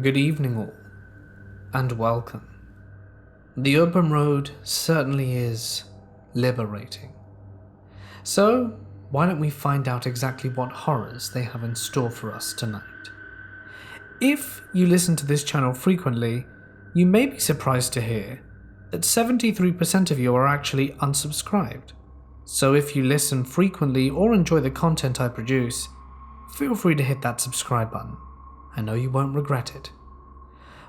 Good evening all, and welcome. The open road certainly is liberating. So, why don't we find out exactly what horrors they have in store for us tonight? If you listen to this channel frequently, you may be surprised to hear that 73% of you are actually unsubscribed. So if you listen frequently or enjoy the content I produce, feel free to hit that subscribe button. I know you won't regret it.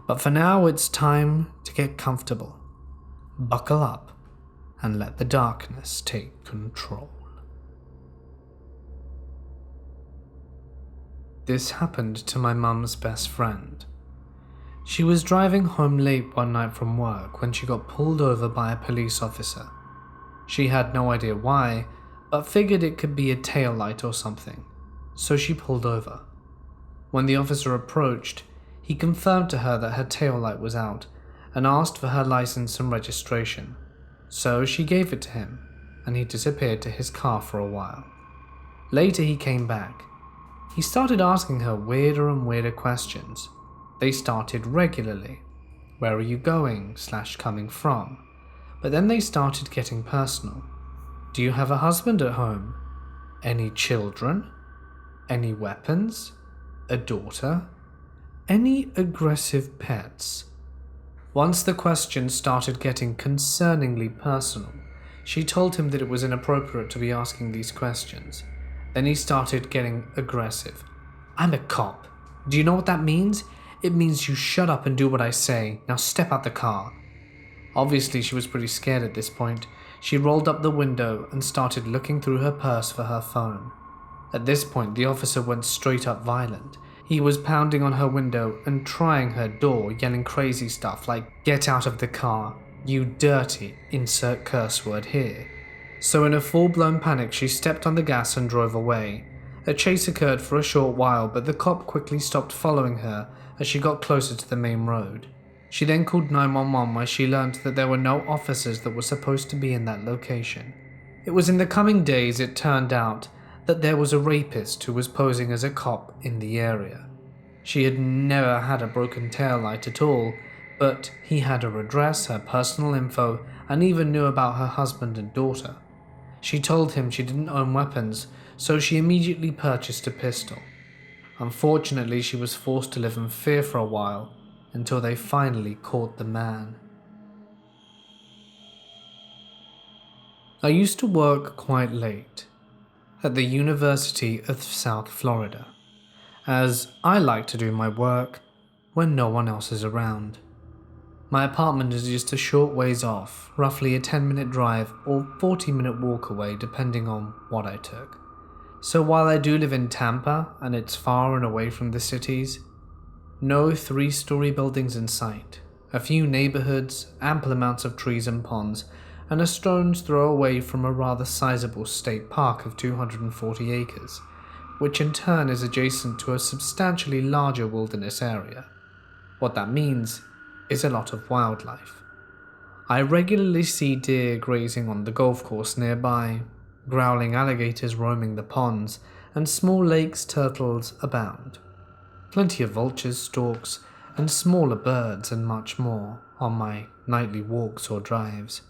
But for now, it's time to get comfortable. Buckle up and let the darkness take control. This happened to my mum's best friend. She was driving home late one night from work when she got pulled over by a police officer. She had no idea why, but figured it could be a taillight or something, so she pulled over. When the officer approached, he confirmed to her that her taillight was out and asked for her license and registration. So she gave it to him, and he disappeared to his car for a while. Later he came back. He started asking her weirder and weirder questions. They started regularly. Where are you going / coming from? But then they started getting personal. Do you have a husband at home? Any children? Any weapons? A daughter? Any aggressive pets? Once the questions started getting concerningly personal, she told him that it was inappropriate to be asking these questions. Then he started getting aggressive. I'm a cop. Do you know what that means? It means you shut up and do what I say. Now step out the car. Obviously, she was pretty scared at this point. She rolled up the window and started looking through her purse for her phone. At this point, the officer went straight up violent. He was pounding on her window and trying her door, yelling crazy stuff like, "Get out of the car, you dirty," insert curse word here. So in a full-blown panic, she stepped on the gas and drove away. A chase occurred for a short while, but the cop quickly stopped following her as she got closer to the main road. She then called 911 where she learned that there were no officers that were supposed to be in that location. It was in the coming days it turned out that there was a rapist who was posing as a cop in the area. She had never had a broken taillight at all, but he had her address, her personal info, and even knew about her husband and daughter. She told him she didn't own weapons, so she immediately purchased a pistol. Unfortunately, she was forced to live in fear for a while, until they finally caught the man. I used to work quite late at the University of South Florida, as I like to do my work when no one else is around. My apartment is just a short ways off, roughly a 10-minute drive or 40-minute walk away depending on what I took. So while I do live in Tampa and it's far and away from the cities, no 3-story buildings in sight, a few neighborhoods, ample amounts of trees and ponds, and a stone's throw away from a rather sizable state park of 240 acres, which in turn is adjacent to a substantially larger wilderness area. What that means is a lot of wildlife. I regularly see deer grazing on the golf course nearby, growling alligators roaming the ponds, and small lakes turtles abound. Plenty of vultures, storks, and smaller birds and much more on my nightly walks or drives.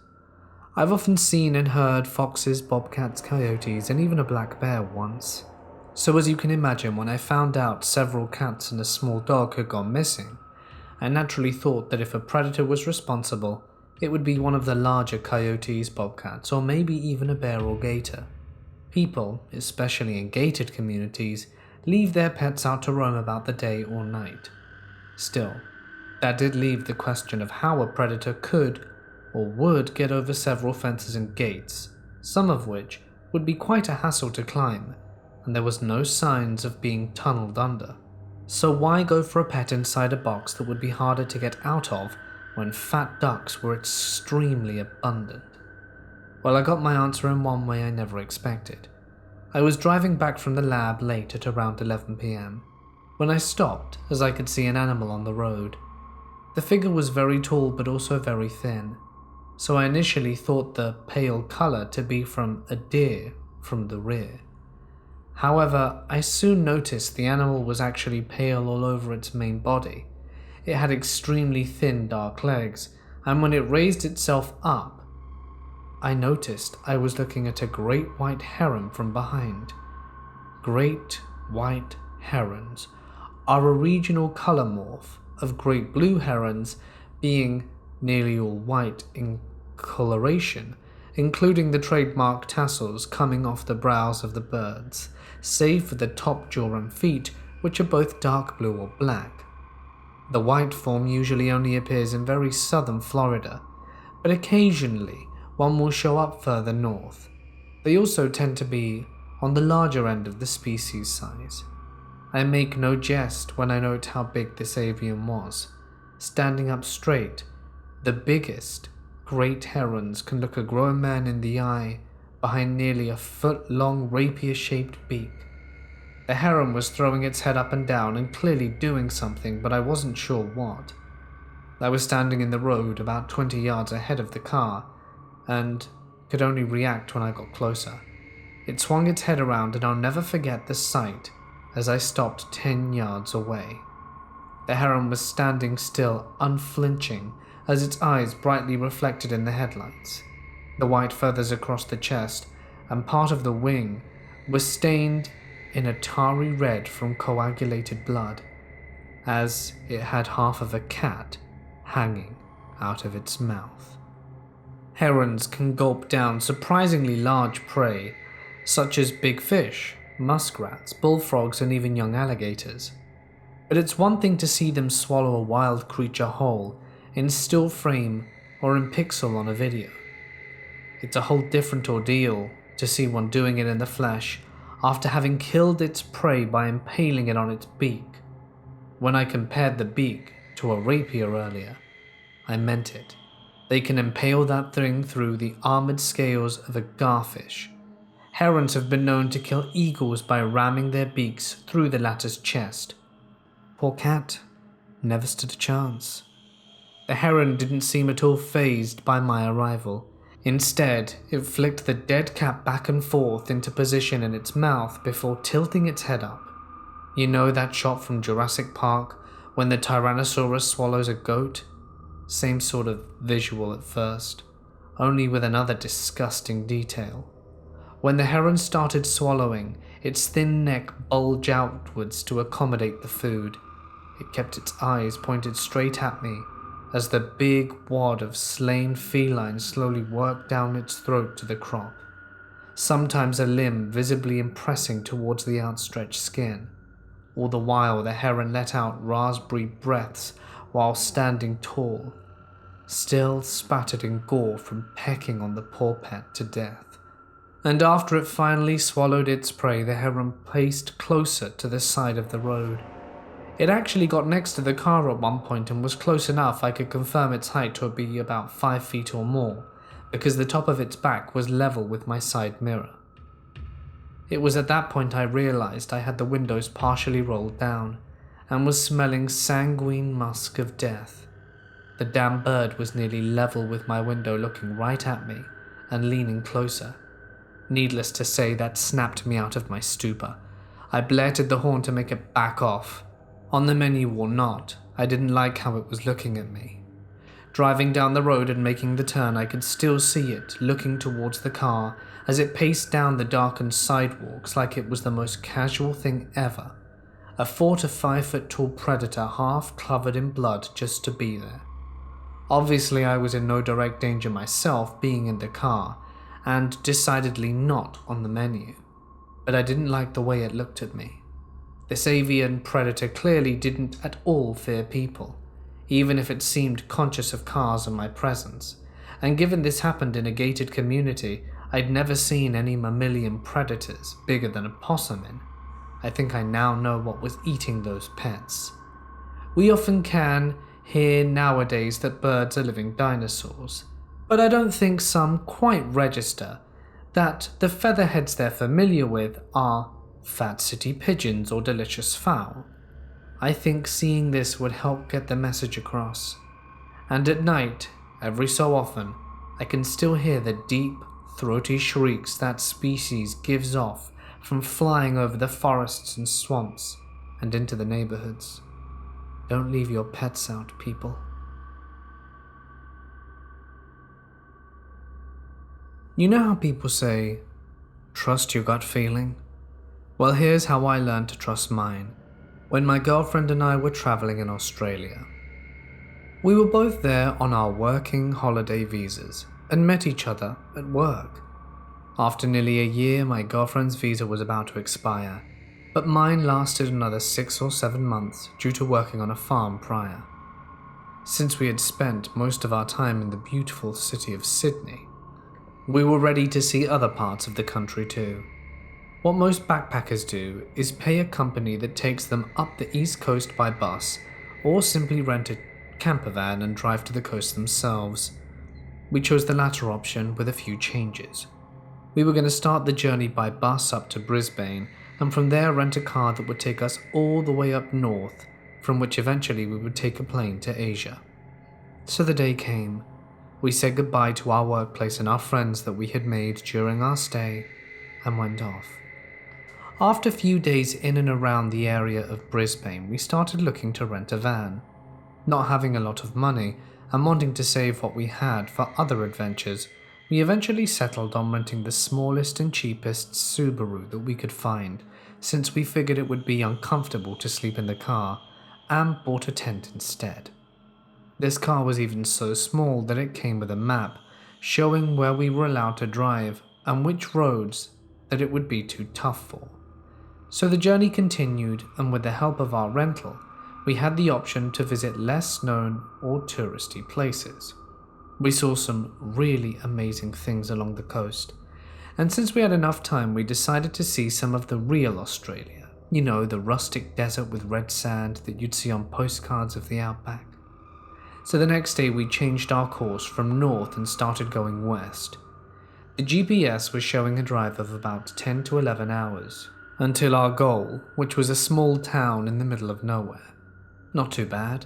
I've often seen and heard foxes, bobcats, coyotes, and even a black bear once. So as you can imagine, when I found out several cats and a small dog had gone missing, I naturally thought that if a predator was responsible, it would be one of the larger coyotes, bobcats, or maybe even a bear or gator. People, especially in gated communities, leave their pets out to roam about the day or night. Still, that did leave the question of how a predator could or would get over several fences and gates, some of which would be quite a hassle to climb, and there was no signs of being tunneled under. So why go for a pet inside a box that would be harder to get out of when fat ducks were extremely abundant? Well, I got my answer in one way I never expected. I was driving back from the lab late at around 11 p.m. when I stopped as I could see an animal on the road. The figure was very tall but also very thin, so I initially thought the pale color to be from a deer from the rear. However, I soon noticed the animal was actually pale all over its main body, It had extremely thin, dark legs, and when it raised itself up, I noticed I was looking at a great white heron from behind. Great white herons are a regional color morph of great blue herons being nearly all white in coloration, including the trademark tassels coming off the brows of the birds, save for the top jaw and feet, which are both dark blue or black. The white form usually only appears in very southern Florida, but occasionally one will show up further north. They also tend to be on the larger end of the species size. I make no jest when I note how big this avian was. Standing up straight, the biggest great herons can look a grown man in the eye behind nearly a foot-long rapier-shaped beak. The heron was throwing its head up and down and clearly doing something, but I wasn't sure what. I was standing in the road about 20 yards ahead of the car and could only react when I got closer. It swung its head around and I'll never forget the sight as I stopped 10 yards away. The heron was standing still, unflinching, as its eyes brightly reflected in the headlights. The white feathers across the chest and part of the wing were stained in a tarry red from coagulated blood, as it had half of a cat hanging out of its mouth. Herons can gulp down surprisingly large prey, such as big fish, muskrats, bullfrogs, and even young alligators. But it's one thing to see them swallow a wild creature whole, in still frame or in pixel on a video. It's a whole different ordeal to see one doing it in the flesh after having killed its prey by impaling it on its beak. When I compared the beak to a rapier earlier, I meant it. They can impale that thing through the armored scales of a garfish. Herons have been known to kill eagles by ramming their beaks through the latter's chest. Poor cat never stood a chance. The heron didn't seem at all fazed by my arrival. Instead, it flicked the dead cat back and forth into position in its mouth before tilting its head up. You know that shot from Jurassic Park when the Tyrannosaurus swallows a goat? Same sort of visual at first, only with another disgusting detail. When the heron started swallowing, its thin neck bulged outwards to accommodate the food. It kept its eyes pointed straight at me as the big wad of slain feline slowly worked down its throat to the crop, sometimes a limb visibly impressing towards the outstretched skin. All the while the heron let out raspberry breaths while standing tall, still spattered in gore from pecking on the poor pet to death. And after it finally swallowed its prey, the heron paced closer to the side of the road. It actually got next to the car at one point and was close enough I could confirm its height to be about 5 feet or more, because the top of its back was level with my side mirror. It was at that point I realized I had the windows partially rolled down, and was smelling sanguine musk of death. The damn bird was nearly level with my window, looking right at me and leaning closer. Needless to say, that snapped me out of my stupor. I blared the horn to make it back off. On the menu or not, I didn't like how it was looking at me. Driving down the road and making the turn, I could still see it looking towards the car as it paced down the darkened sidewalks like it was the most casual thing ever. A 4 to 5 foot tall predator half covered in blood just to be there. Obviously I was in no direct danger myself being in the car, and decidedly not on the menu, but I didn't like the way it looked at me. This avian predator clearly didn't at all fear people, even if it seemed conscious of cars and my presence, and given this happened in a gated community, I'd never seen any mammalian predators bigger than a possum in. I think I now know what was eating those pets. We often can hear nowadays that birds are living dinosaurs, but I don't think some quite register that the featherheads they're familiar with are fat city pigeons or delicious fowl. I think seeing this would help get the message across. And at night, every so often, I can still hear the deep, throaty shrieks that species gives off from flying over the forests and swamps and into the neighborhoods. Don't leave your pets out, people. You know how people say, trust your gut feeling? Well, here's how I learned to trust mine. When my girlfriend and I were traveling in Australia. We were both there on our working holiday visas and met each other at work. After nearly a year, my girlfriend's visa was about to expire, but mine lasted another 6 or 7 months due to working on a farm prior. Since we had spent most of our time in the beautiful city of Sydney, we were ready to see other parts of the country too. What most backpackers do is pay a company that takes them up the east coast by bus, or simply rent a camper van and drive to the coast themselves. We chose the latter option with a few changes. We were going to start the journey by bus up to Brisbane, and from there rent a car that would take us all the way up north, from which eventually we would take a plane to Asia. So the day came. We said goodbye to our workplace and our friends that we had made during our stay, and went off. After a few days in and around the area of Brisbane, we started looking to rent a van. Not having a lot of money and wanting to save what we had for other adventures, we eventually settled on renting the smallest and cheapest Subaru that we could find, since we figured it would be uncomfortable to sleep in the car, and bought a tent instead. This car was even so small that it came with a map, showing where we were allowed to drive and which roads that it would be too tough for. So the journey continued, and with the help of our rental, we had the option to visit less known or touristy places. We saw some really amazing things along the coast, and since we had enough time, we decided to see some of the real Australia. You know, the rustic desert with red sand that you'd see on postcards of the outback. So the next day we changed our course from north and started going west. The GPS was showing a drive of about 10 to 11 hours, until our goal, which was a small town in the middle of nowhere. Not too bad.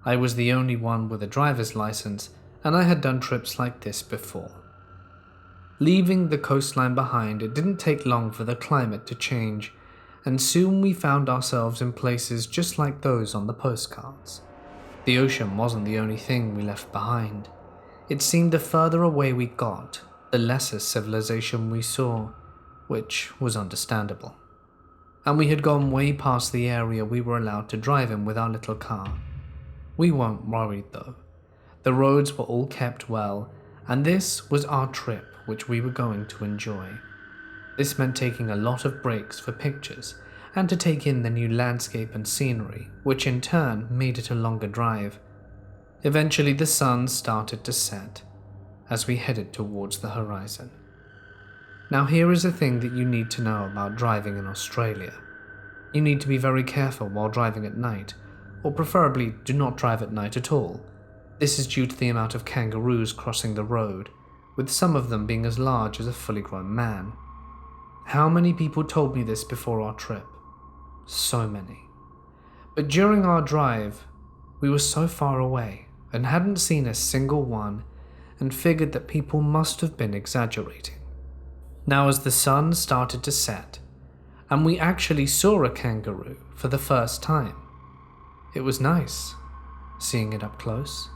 I was the only one with a driver's license, and I had done trips like this before. Leaving the coastline behind, it didn't take long for the climate to change, and soon we found ourselves in places just like those on the postcards. The ocean wasn't the only thing we left behind. It seemed the further away we got, the lesser civilization we saw, which was understandable. And we had gone way past the area we were allowed to drive in with our little car. We weren't worried though. The roads were all kept well, and this was our trip which we were going to enjoy. This meant taking a lot of breaks for pictures, and to take in the new landscape and scenery, which in turn made it a longer drive. Eventually the sun started to set, as we headed towards the horizon. Now here is a thing that you need to know about driving in Australia. You need to be very careful while driving at night, or preferably do not drive at night at all. This is due to the amount of kangaroos crossing the road, with some of them being as large as a fully grown man. How many people told me this before our trip? So many. But during our drive, we were so far away and hadn't seen a single one, and figured that people must have been exaggerating. Now as the sun started to set, and we actually saw a kangaroo for the first time. It was nice, seeing it up close.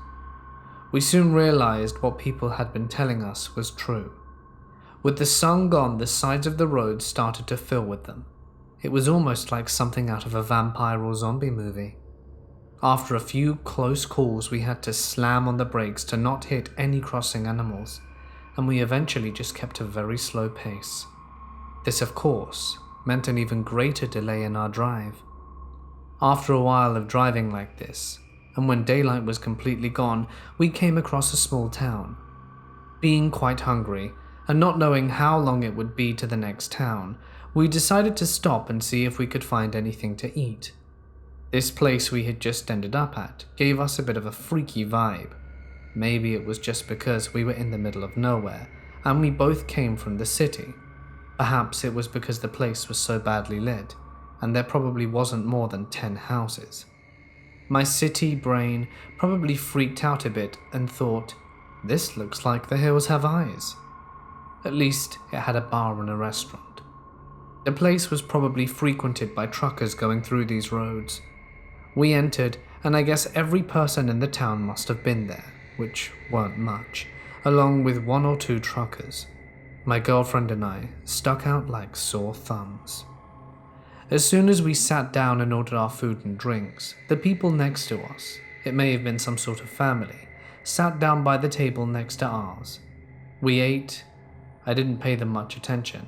We soon realized what people had been telling us was true. With the sun gone, the sides of the road started to fill with them. It was almost like something out of a vampire or zombie movie. After a few close calls, we had to slam on the brakes to not hit any crossing animals, and we eventually just kept a very slow pace. This, of course, meant an even greater delay in our drive. After a while of driving like this, and when daylight was completely gone, we came across a small town. Being quite hungry, and not knowing how long it would be to the next town, we decided to stop and see if we could find anything to eat. This place we had just ended up at gave us a bit of a freaky vibe. Maybe it was just because we were in the middle of nowhere, and we both came from the city. Perhaps it was because the place was so badly lit, and there probably wasn't more than 10 houses. My city brain probably freaked out a bit and thought, this looks like the hills have eyes. At least it had a bar and a restaurant. The place was probably frequented by truckers going through these roads. We entered, and I guess every person in the town must have been there, which weren't much, along with one or two truckers. My girlfriend and I stuck out like sore thumbs. As soon as we sat down and ordered our food and drinks, the people next to us, it may have been some sort of family, sat down by the table next to ours. We ate. I didn't pay them much attention.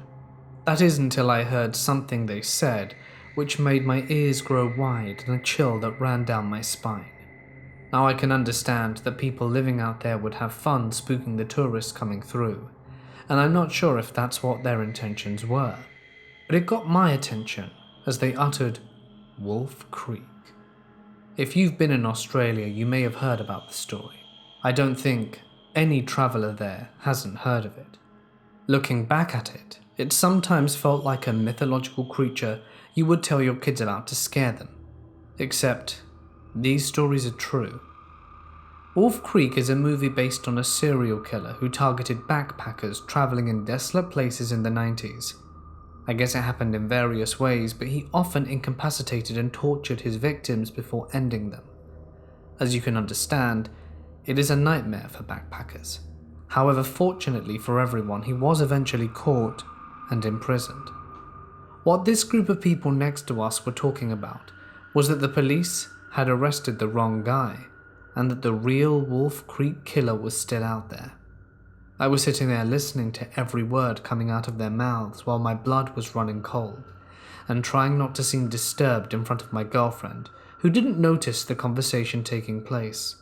That is until I heard something they said, which made my ears grow wide and a chill that ran down my spine. Now I can understand that people living out there would have fun spooking the tourists coming through, and I'm not sure if that's what their intentions were, but it got my attention as they uttered Wolf Creek. If you've been in Australia, you may have heard about the story. I don't think any traveller there hasn't heard of it. Looking back at it, it sometimes felt like a mythological creature you would tell your kids about to scare them. Except, these stories are true. Wolf Creek is a movie based on a serial killer who targeted backpackers traveling in desolate places in the 90s. I guess it happened in various ways, but he often incapacitated and tortured his victims before ending them. As you can understand, it is a nightmare for backpackers. However, fortunately for everyone, he was eventually caught and imprisoned. What this group of people next to us were talking about was that the police had arrested the wrong guy, and that the real Wolf Creek killer was still out there. I was sitting there listening to every word coming out of their mouths while my blood was running cold, and trying not to seem disturbed in front of my girlfriend, who didn't notice the conversation taking place.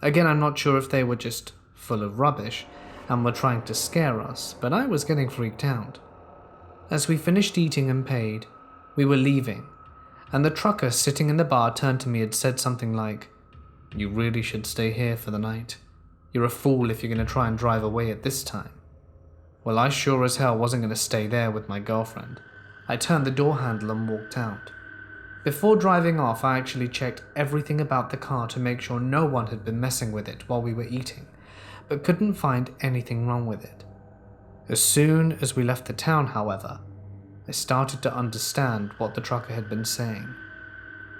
Again, I'm not sure if they were just full of rubbish and were trying to scare us, but I was getting freaked out. As we finished eating and paid, we were leaving, and the trucker sitting in the bar turned to me and said something like, "You really should stay here for the night. You're a fool if you're going to try and drive away at this time." Well, I sure as hell wasn't going to stay there with my girlfriend. I turned the door handle and walked out. Before driving off, I actually checked everything about the car to make sure no one had been messing with it while we were eating, but couldn't find anything wrong with it. As soon as we left the town, however, I started to understand what the trucker had been saying.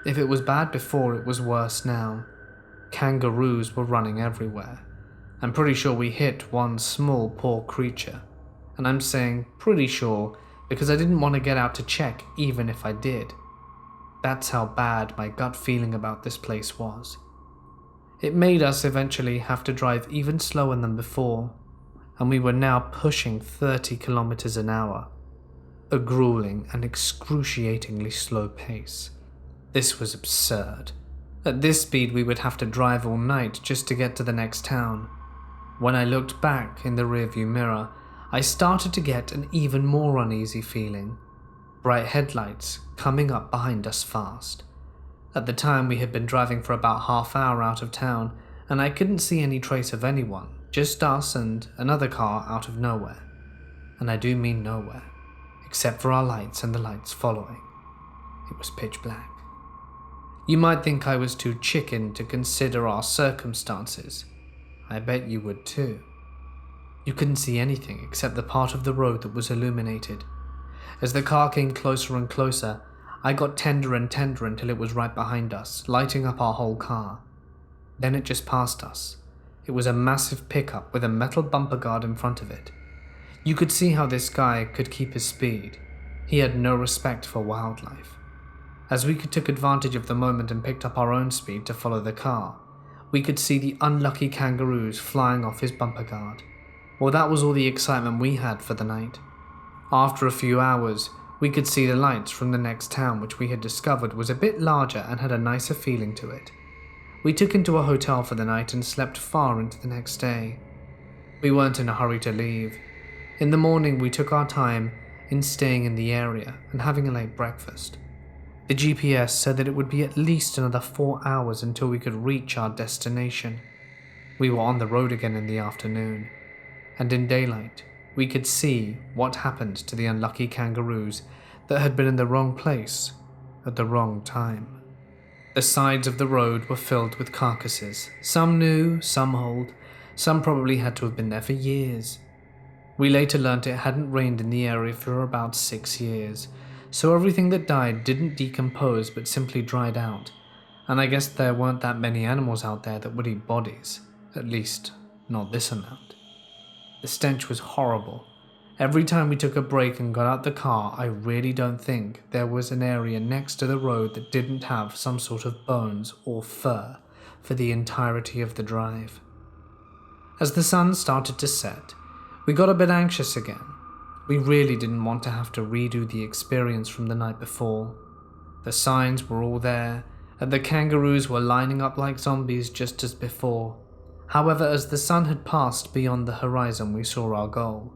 If it was bad before, it was worse now. Kangaroos were running everywhere. I'm pretty sure we hit one small poor creature, and I'm saying pretty sure because I didn't want to get out to check even if I did. That's how bad my gut feeling about this place was. It made us eventually have to drive even slower than before, and we were now pushing 30 kilometers an hour, a grueling and excruciatingly slow pace. This was absurd. At this speed we would have to drive all night just to get to the next town. When I looked back in the rearview mirror, I started to get an even more uneasy feeling. Bright headlights coming up behind us fast. At the time we had been driving for about half hour out of town, and I couldn't see any trace of anyone, just us and another car out of nowhere. And I do mean nowhere, except for our lights and the lights following. It was pitch black. You might think I was too chicken to consider our circumstances. I bet you would too. You couldn't see anything except the part of the road that was illuminated. As the car came closer and closer, I got tenderer and tenderer until it was right behind us, lighting up our whole car. Then it just passed us. It was a massive pickup with a metal bumper guard in front of it. You could see how this guy could keep his speed. He had no respect for wildlife. As we took advantage of the moment and picked up our own speed to follow the car, we could see the unlucky kangaroos flying off his bumper guard. Well, that was all the excitement we had for the night. After a few hours, we could see the lights from the next town, which we had discovered was a bit larger and had a nicer feeling to it. We took into a hotel for the night and slept far into the next day. We weren't in a hurry to leave. In the morning, we took our time in staying in the area and having a late breakfast. The GPS said that it would be at least another 4 hours until we could reach our destination. We were on the road again in the afternoon, and in daylight, we could see what happened to the unlucky kangaroos that had been in the wrong place at the wrong time. The sides of the road were filled with carcasses, some new, some old, some probably had to have been there for years. We later learnt it hadn't rained in the area for about 6 years, so everything that died didn't decompose but simply dried out, and I guess there weren't that many animals out there that would eat bodies, at least not this amount. The stench was horrible. Every time we took a break and got out the car, I really don't think there was an area next to the road that didn't have some sort of bones or fur for the entirety of the drive. As the sun started to set, we got a bit anxious again. We really didn't want to have to redo the experience from the night before. The signs were all there, and the kangaroos were lining up like zombies just as before. However, as the sun had passed beyond the horizon, we saw our goal.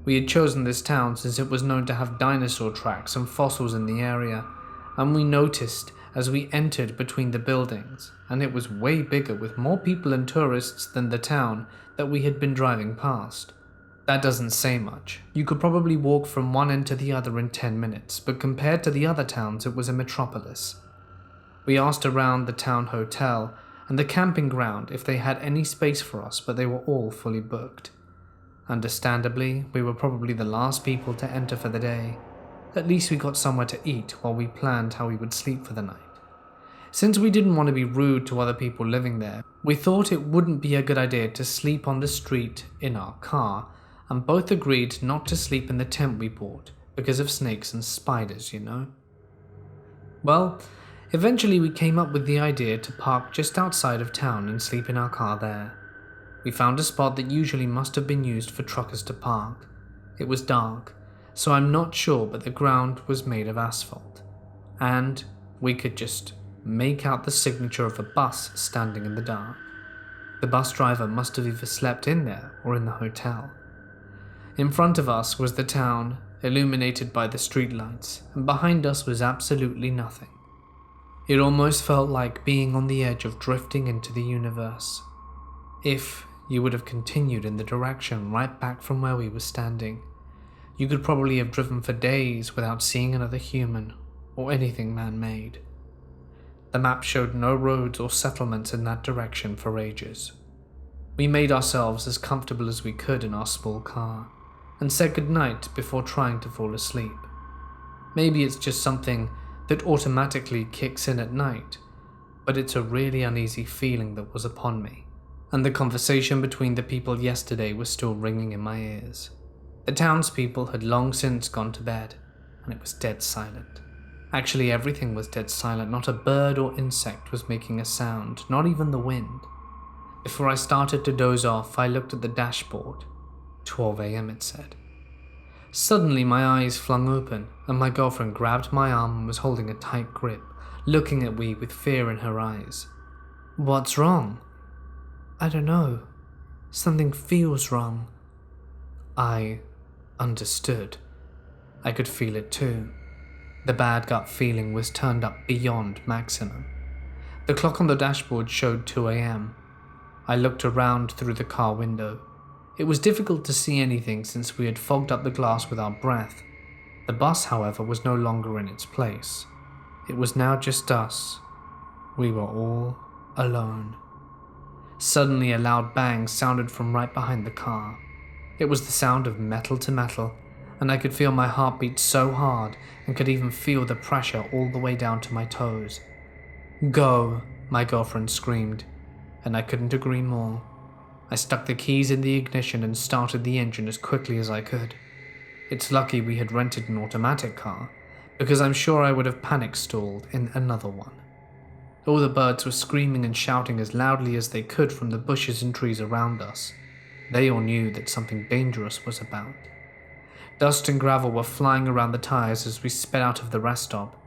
We had chosen this town since it was known to have dinosaur tracks and fossils in the area, and we noticed as we entered between the buildings, and it was way bigger with more people and tourists than the town that we had been driving past. That doesn't say much. You could probably walk from one end to the other in 10 minutes, but compared to the other towns, it was a metropolis. We asked around the town hotel and the camping ground if they had any space for us, but they were all fully booked. Understandably, we were probably the last people to enter for the day. At least we got somewhere to eat while we planned how we would sleep for the night. Since we didn't want to be rude to other people living there, we thought it wouldn't be a good idea to sleep on the street in our car, and both agreed not to sleep in the tent we bought because of snakes and spiders, you know. Well, eventually we came up with the idea to park just outside of town and sleep in our car there. We found a spot that usually must have been used for truckers to park. It was dark, so I'm not sure, but the ground was made of asphalt, and we could just make out the signature of a bus standing in the dark. The bus driver must have either slept in there or in the hotel. In front of us was the town, illuminated by the streetlights, and behind us was absolutely nothing. It almost felt like being on the edge of drifting into the universe. If you would have continued in the direction right back from where we were standing, you could probably have driven for days without seeing another human or anything man-made. The map showed no roads or settlements in that direction for ages. We made ourselves as comfortable as we could in our small car and said goodnight before trying to fall asleep. Maybe it's just something that automatically kicks in at night, but it's a really uneasy feeling that was upon me, and the conversation between the people yesterday was still ringing in my ears. The townspeople had long since gone to bed, and it was dead silent. Actually, everything was dead silent. Not a bird or insect was making a sound, not even the wind. Before I started to doze off, I looked at the dashboard. 12 a.m. it said. Suddenly my eyes flung open, and my girlfriend grabbed my arm and was holding a tight grip, looking at me with fear in her eyes. "What's wrong?" "I don't know. Something feels wrong." I understood. I could feel it too. The bad gut feeling was turned up beyond maximum. The clock on the dashboard showed 2 a.m. I looked around through the car window. It was difficult to see anything since we had fogged up the glass with our breath. The bus, however, was no longer in its place. It was now just us. We were all alone. Suddenly a loud bang sounded from right behind the car. It was the sound of metal to metal, and I could feel my heart beat so hard and could even feel the pressure all the way down to my toes. "Go," my girlfriend screamed, and I couldn't agree more. I stuck the keys in the ignition and started the engine as quickly as I could. It's lucky we had rented an automatic car, because I'm sure I would have panic stalled in another one. All the birds were screaming and shouting as loudly as they could from the bushes and trees around us. They all knew that something dangerous was about. Dust and gravel were flying around the tires as we sped out of the rest stop.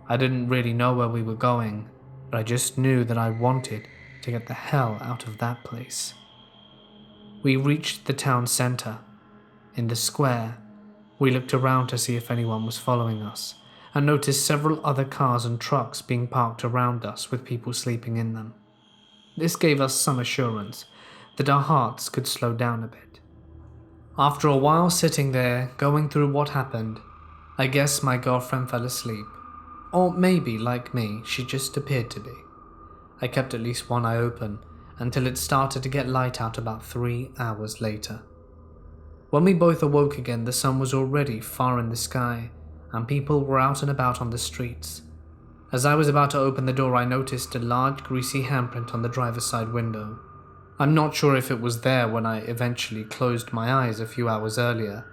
I didn't really know where we were going, but I just knew that I wanted to get the hell out of that place. We reached the town center. In the square, we looked around to see if anyone was following us, and noticed several other cars and trucks being parked around us with people sleeping in them. This gave us some assurance that our hearts could slow down a bit. After a while sitting there, going through what happened, I guess my girlfriend fell asleep. Or maybe, like me, she just appeared to be. I kept at least one eye open until it started to get light out about 3 hours later. When we both awoke again, the sun was already far in the sky, and people were out and about on the streets. As I was about to open the door, I noticed a large greasy handprint on the driver's side window. I'm not sure if it was there when I eventually closed my eyes a few hours earlier,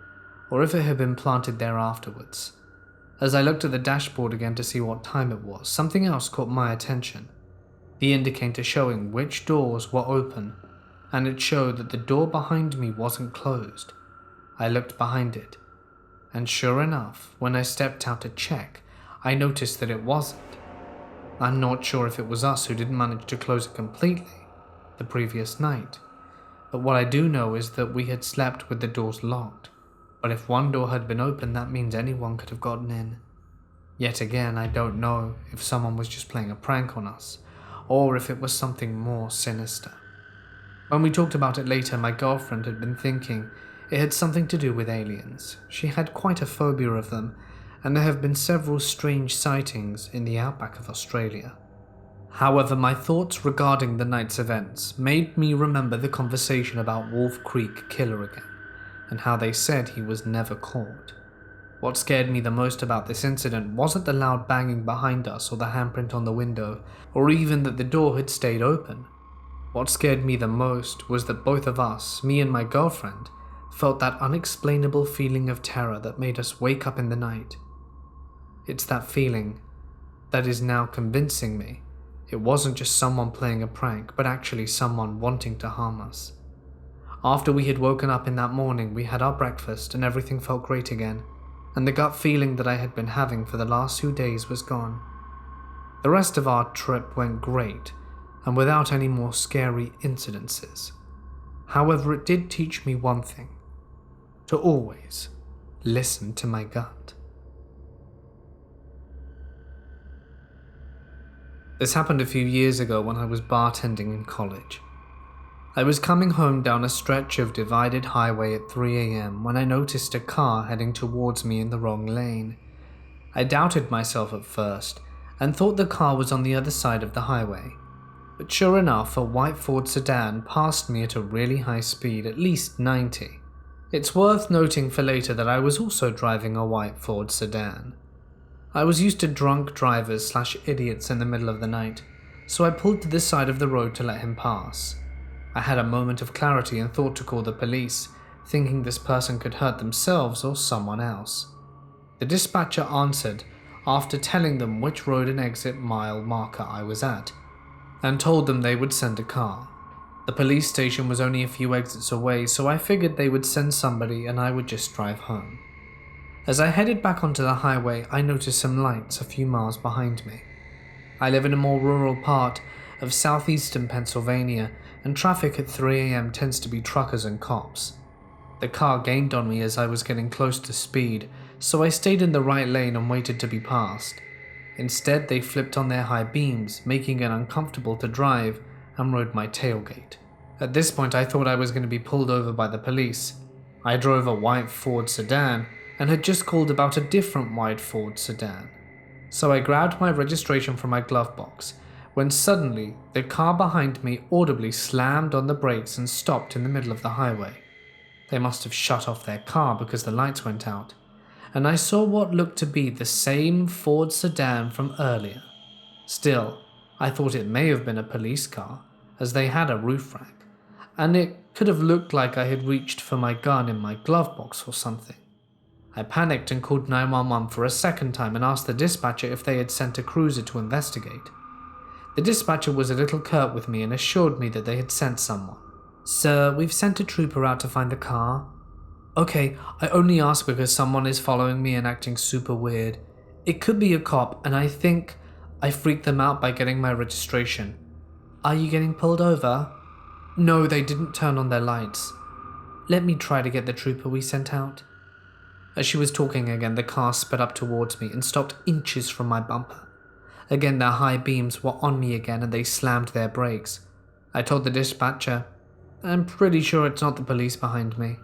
or if it had been planted there afterwards. As I looked at the dashboard again to see what time it was, something else caught my attention. The indicator showing which doors were open, and it showed that the door behind me wasn't closed. I looked behind it, and sure enough, when I stepped out to check, I noticed that it wasn't. I'm not sure if it was us who didn't manage to close it completely the previous night, but what I do know is that we had slept with the doors locked. But if one door had been open, that means anyone could have gotten in. Yet again, I don't know if someone was just playing a prank on us, or if it was something more sinister. When we talked about it later, my girlfriend had been thinking it had something to do with aliens. She had quite a phobia of them, and there have been several strange sightings in the outback of Australia. However, my thoughts regarding the night's events made me remember the conversation about Wolf Creek Killer again, and how they said he was never caught. What scared me the most about this incident wasn't the loud banging behind us or the handprint on the window, or even that the door had stayed open. What scared me the most was that both of us, me and my girlfriend, felt that unexplainable feeling of terror that made us wake up in the night. It's that feeling that is now convincing me it wasn't just someone playing a prank, but actually someone wanting to harm us. After we had woken up in that morning, we had our breakfast and everything felt great again, and the gut feeling that I had been having for the last 2 days was gone. The rest of our trip went great, and without any more scary incidences. However, it did teach me one thing: to always listen to my gut. This happened a few years ago when I was bartending in college. I was coming home down a stretch of divided highway at 3 a.m. when I noticed a car heading towards me in the wrong lane. I doubted myself at first and thought the car was on the other side of the highway. But sure enough, a white Ford sedan passed me at a really high speed, at least 90. It's worth noting for later that I was also driving a white Ford sedan. I was used to drunk drivers/idiots in the middle of the night, so I pulled to the side of the road to let him pass. I had a moment of clarity and thought to call the police, thinking this person could hurt themselves or someone else. The dispatcher answered after telling them which road and exit mile marker I was at, and told them they would send a car. The police station was only a few exits away, so I figured they would send somebody and I would just drive home. As I headed back onto the highway, I noticed some lights a few miles behind me. I live in a more rural part of southeastern Pennsylvania, and traffic at 3 a.m. tends to be truckers and cops. The car gained on me as I was getting close to speed, so I stayed in the right lane and waited to be passed. Instead, they flipped on their high beams, making it uncomfortable to drive, and rode my tailgate. At this point, I thought I was going to be pulled over by the police. I drove a white Ford sedan and had just called about a different white Ford sedan. So I grabbed my registration from my glove box, when suddenly the car behind me audibly slammed on the brakes and stopped in the middle of the highway. They must have shut off their car because the lights went out, and I saw what looked to be the same Ford sedan from earlier. Still, I thought it may have been a police car, as they had a roof rack, and it could have looked like I had reached for my gun in my glove box or something. I panicked and called 911 for a second time and asked the dispatcher if they had sent a cruiser to investigate. The dispatcher was a little curt with me and assured me that they had sent someone. "Sir, we've sent a trooper out to find the car." "Okay, I only asked because someone is following me and acting super weird. It could be a cop, and I think I freaked them out by getting my registration." "Are you getting pulled over?" "No, they didn't turn on their lights." "Let me try to get the trooper we sent out." As she was talking again, the car sped up towards me and stopped inches from my bumper. Again, their high beams were on me again and they slammed their brakes. I told the dispatcher, "I'm pretty sure it's not the police behind me."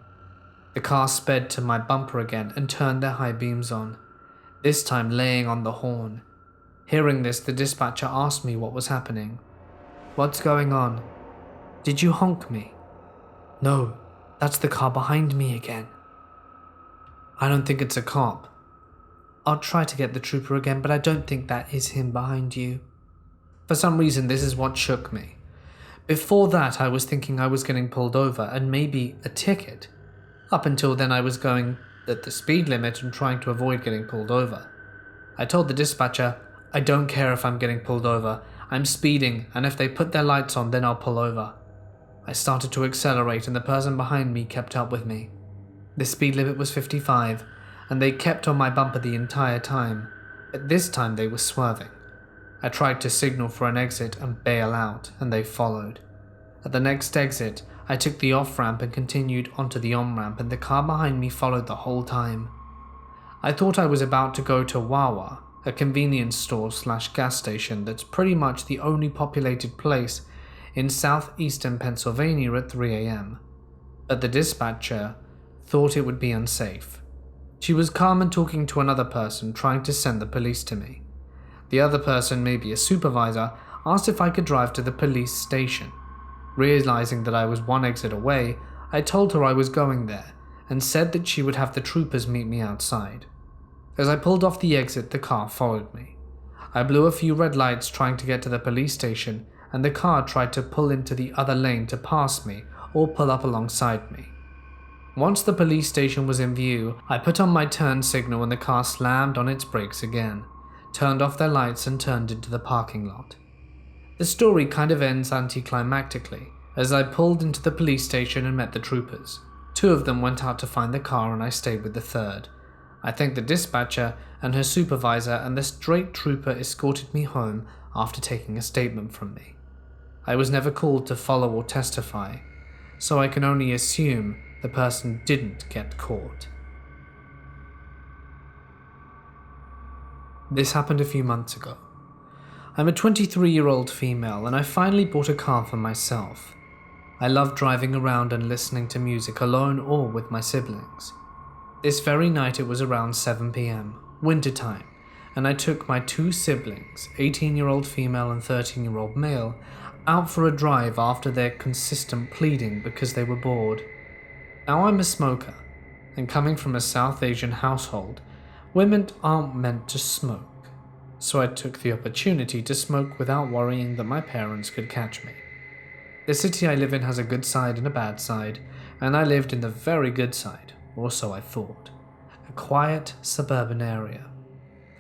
The car sped to my bumper again and turned their high beams on, this time laying on the horn. Hearing this, the dispatcher asked me what was happening. "What's going on? Did you honk me?" "No, that's the car behind me again." "I don't think it's a cop." I'll try to get the trooper again, but I don't think that is him behind you." For some reason, this is what shook me. Before that, I was thinking I was getting pulled over and maybe a ticket. Up until then, I was going at the speed limit and trying to avoid getting pulled over. I told the dispatcher, "I don't care if I'm getting pulled over. I'm speeding, and if they put their lights on, then I'll pull over." I started to accelerate and the person behind me kept up with me. The speed limit was 55, and they kept on my bumper the entire time, but this time they were swerving. I tried to signal for an exit and bail out, and they followed. At the next exit, I took the off-ramp and continued onto the on-ramp, and the car behind me followed the whole time. I thought I was about to go to Wawa, a convenience store / gas station that's pretty much the only populated place in southeastern Pennsylvania at 3 a.m. But the dispatcher thought it would be unsafe. She was calm and talking to another person, trying to send the police to me. The other person, maybe a supervisor, asked if I could drive to the police station. Realizing that I was one exit away, I told her I was going there and said that she would have the troopers meet me outside. As I pulled off the exit, the car followed me. I blew a few red lights trying to get to the police station, and the car tried to pull into the other lane to pass me or pull up alongside me. Once the police station was in view, I put on my turn signal and the car slammed on its brakes again, turned off their lights and turned into the parking lot. The story kind of ends anticlimactically, as I pulled into the police station and met the troopers. 2 of them went out to find the car and I stayed with the 3rd. I thanked the dispatcher and her supervisor, and the straight trooper escorted me home after taking a statement from me. I was never called to follow or testify, so I can only assume the person didn't get caught. This happened a few months ago. I'm a 23-year-old female and I finally bought a car for myself. I love driving around and listening to music alone or with my siblings. This very night it was around 7 p.m, wintertime, and I took my 2 siblings, 18-year-old female and 13-year-old male, out for a drive after their consistent pleading because they were bored. Now I'm a smoker, and coming from a South Asian household, women aren't meant to smoke, so I took the opportunity to smoke without worrying that my parents could catch me. The city I live in has a good side and a bad side, and I lived in the very good side, or so I thought, a quiet suburban area.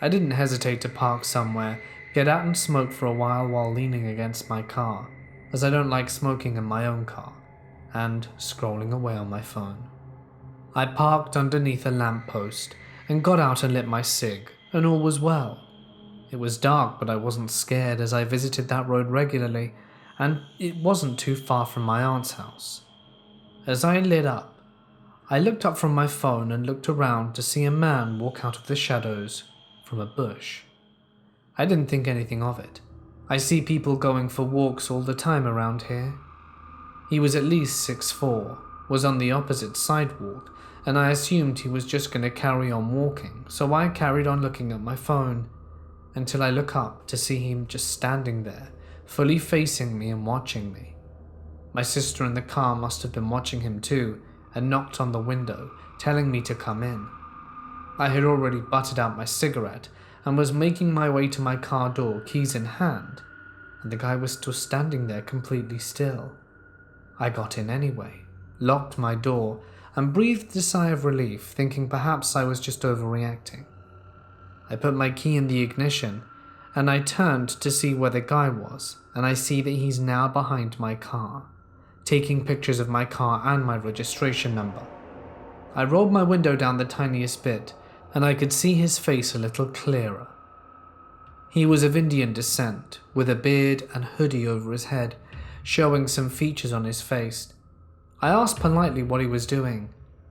I didn't hesitate to park somewhere, get out and smoke for a while leaning against my car, as I don't like smoking in my own car, and scrolling away on my phone. I parked underneath a lamppost and got out and lit my cig, and all was well. It was dark, but I wasn't scared as I visited that road regularly, and it wasn't too far from my aunt's house. As I lit up, I looked up from my phone and looked around to see a man walk out of the shadows from a bush. I didn't think anything of it. I see people going for walks all the time around here. He was at least 6'4", was on the opposite sidewalk, and I assumed he was just going to carry on walking, so I carried on looking at my phone, until I look up to see him just standing there, fully facing me and watching me. My sister in the car must have been watching him too, and knocked on the window, telling me to come in. I had already butted out my cigarette and was making my way to my car door, keys in hand, and the guy was still standing there completely still. I got in anyway, locked my door, and breathed a sigh of relief, thinking perhaps I was just overreacting. I put my key in the ignition, and I turned to see where the guy was, and I see that he's now behind my car, taking pictures of my car and my registration number. I rolled my window down the tiniest bit, and I could see his face a little clearer. He was of Indian descent, with a beard and hoodie over his head, showing some features on his face. I asked politely what he was doing,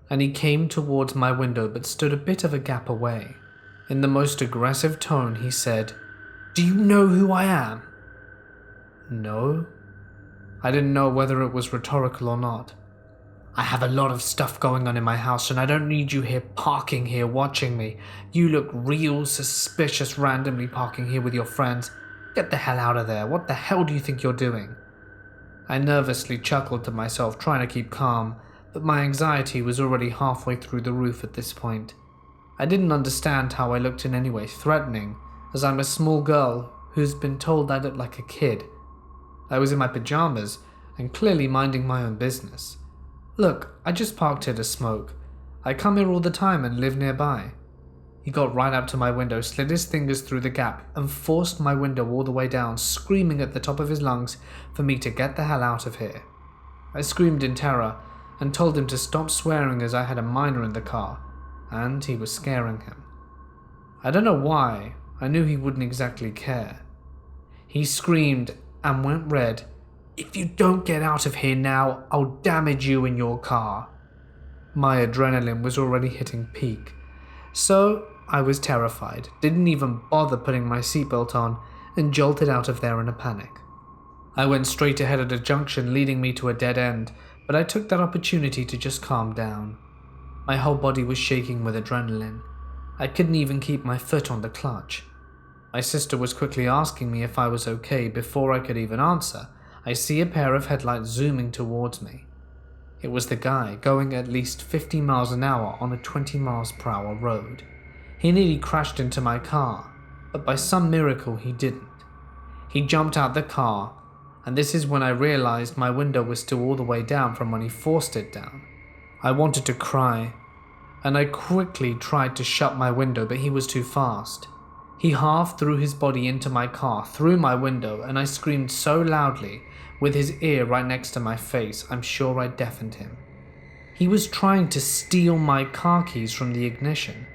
and he came towards my window but stood a bit of a gap away. In the most aggressive tone, he said, "Do you know who I am?" No. I didn't know whether it was rhetorical or not. "I have a lot of stuff going on in my house and I don't need you here parking here watching me. You look real suspicious randomly parking here with your friends. Get the hell out of there. What the hell do you think you're doing?" I nervously chuckled to myself, trying to keep calm, but my anxiety was already halfway through the roof at this point. I didn't understand how I looked in any way threatening, as I'm a small girl who's been told I look like a kid. I was in my pajamas and clearly minding my own business. Look, I just parked here to smoke. I come here all the time and live nearby. He got right up to my window, slid his fingers through the gap, and forced my window all the way down, screaming at the top of his lungs for me to get the hell out of here. I screamed in terror and told him to stop swearing as I had a minor in the car, and he was scaring him. I don't know why, I knew he wouldn't exactly care. He screamed and went red. "If you don't get out of here now, I'll damage you in your car." My adrenaline was already hitting peak, so I was terrified, didn't even bother putting my seatbelt on, and jolted out of there in a panic. I went straight ahead at a junction leading me to a dead end, but I took that opportunity to just calm down. My whole body was shaking with adrenaline. I couldn't even keep my foot on the clutch. My sister was quickly asking me if I was okay. Before I could even answer, I see a pair of headlights zooming towards me. It was the guy going at least 50 miles an hour on a 20 miles per hour road. He nearly crashed into my car, but by some miracle he didn't. He jumped out the car, and this is when I realized my window was still all the way down from when he forced it down. I wanted to cry, and I quickly tried to shut my window, but he was too fast. He half threw his body into my car, through my window, and I screamed so loudly, with his ear right next to my face, I'm sure I deafened him. He was trying to steal my car keys from the ignition.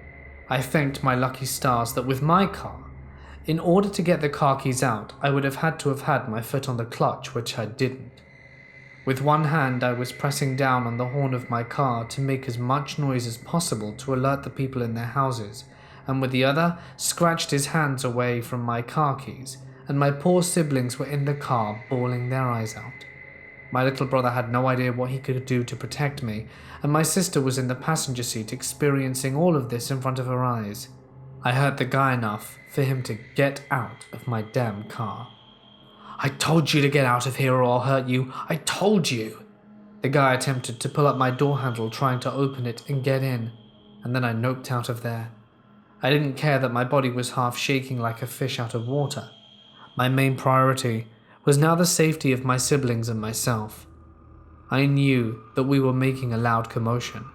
I thanked my lucky stars that with my car, in order to get the car keys out, I would have had my foot on the clutch, which I didn't. With one hand, I was pressing down on the horn of my car to make as much noise as possible to alert the people in their houses, and with the other, scratched his hands away from my car keys, and my poor siblings were in the car bawling their eyes out. My little brother had no idea what he could do to protect me, and my sister was in the passenger seat experiencing all of this in front of her eyes. I hurt the guy enough for him to get out of my damn car. "I told you to get out of here or I'll hurt you. I told you." The guy attempted to pull up my door handle trying to open it and get in, and then I noped out of there. I didn't care that my body was half shaking like a fish out of water. My main priority was now the safety of my siblings and myself. I knew that we were making a loud commotion.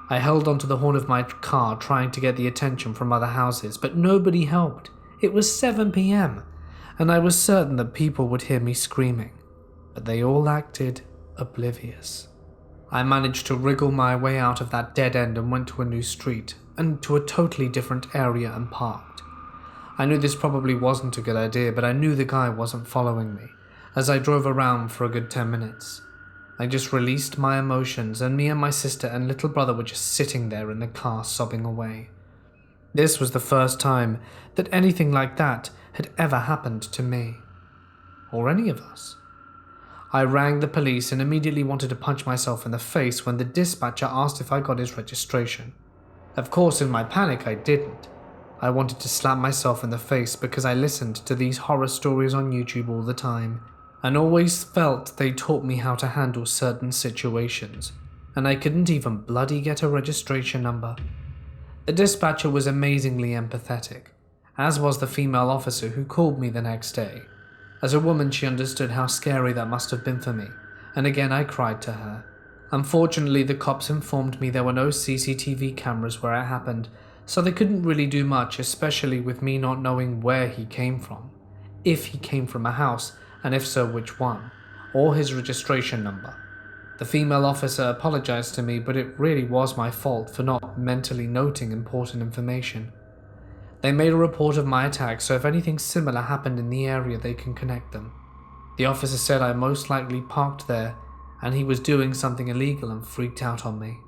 I held onto the horn of my car trying to get the attention from other houses, but nobody helped. It was 7 p.m, and I was certain that people would hear me screaming, but they all acted oblivious. I managed to wriggle my way out of that dead end and went to a new street, and to a totally different area and parked. I knew this probably wasn't a good idea, but I knew the guy wasn't following me, as I drove around for a good 10 minutes. I just released my emotions, and me and my sister and little brother were just sitting there in the car sobbing away. This was the first time that anything like that had ever happened to me, or any of us. I rang the police and immediately wanted to punch myself in the face when the dispatcher asked if I got his registration. Of course, in my panic, I didn't. I wanted to slap myself in the face because I listened to these horror stories on YouTube all the time, and always felt they taught me how to handle certain situations, and I couldn't even bloody get a registration number. The dispatcher was amazingly empathetic, as was the female officer who called me the next day. As a woman, she understood how scary that must have been for me, and again I cried to her. Unfortunately, the cops informed me there were no CCTV cameras where it happened, so they couldn't really do much, especially with me not knowing where he came from, if he came from a house, and if so, which one, or his registration number. The female officer apologized to me, but it really was my fault for not mentally noting important information. They made a report of my attack, so if anything similar happened in the area, they can connect them. The officer said I most likely parked there, and he was doing something illegal and freaked out on me.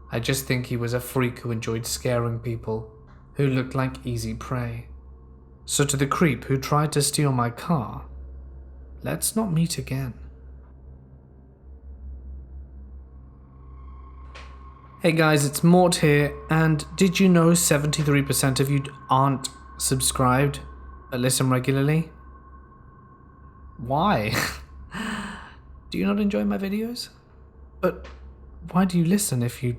I just think he was a freak who enjoyed scaring people, who looked like easy prey. So to the creep who tried to steal my car, let's not meet again. Hey guys, it's Mort here, and did you know 73% of you aren't subscribed but listen regularly? Why? Do you not enjoy my videos? But why do you listen if you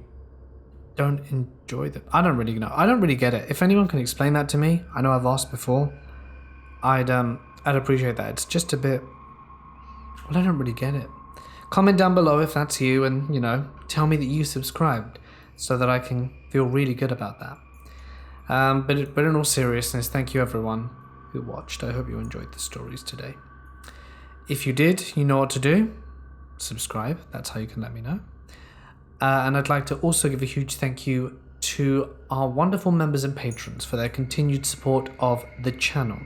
don't enjoy them. I don't really know. I don't really get it. If anyone can explain that to me, I know I've asked before, I'd appreciate that. It's just a bit, well, I don't really get it. Comment down below if that's you and, tell me that you subscribed so that I can feel really good about that. But in all seriousness, thank you everyone who watched. I hope you enjoyed the stories today. If you did, you know what to do. Subscribe. That's how you can let me know. And I'd like to also give a huge thank you to our wonderful members and patrons for their continued support of the channel.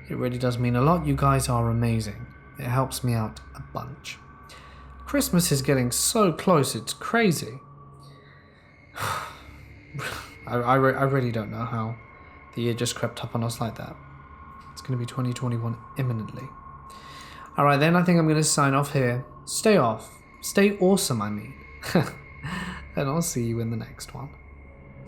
It really does mean a lot. You guys are amazing. It helps me out a bunch. Christmas is getting so close, it's crazy. I really don't know how the year just crept up on us like that. It's going to be 2021 imminently. Alright then, I think I'm going to sign off here. Stay awesome, I mean. And I'll see you in the next one.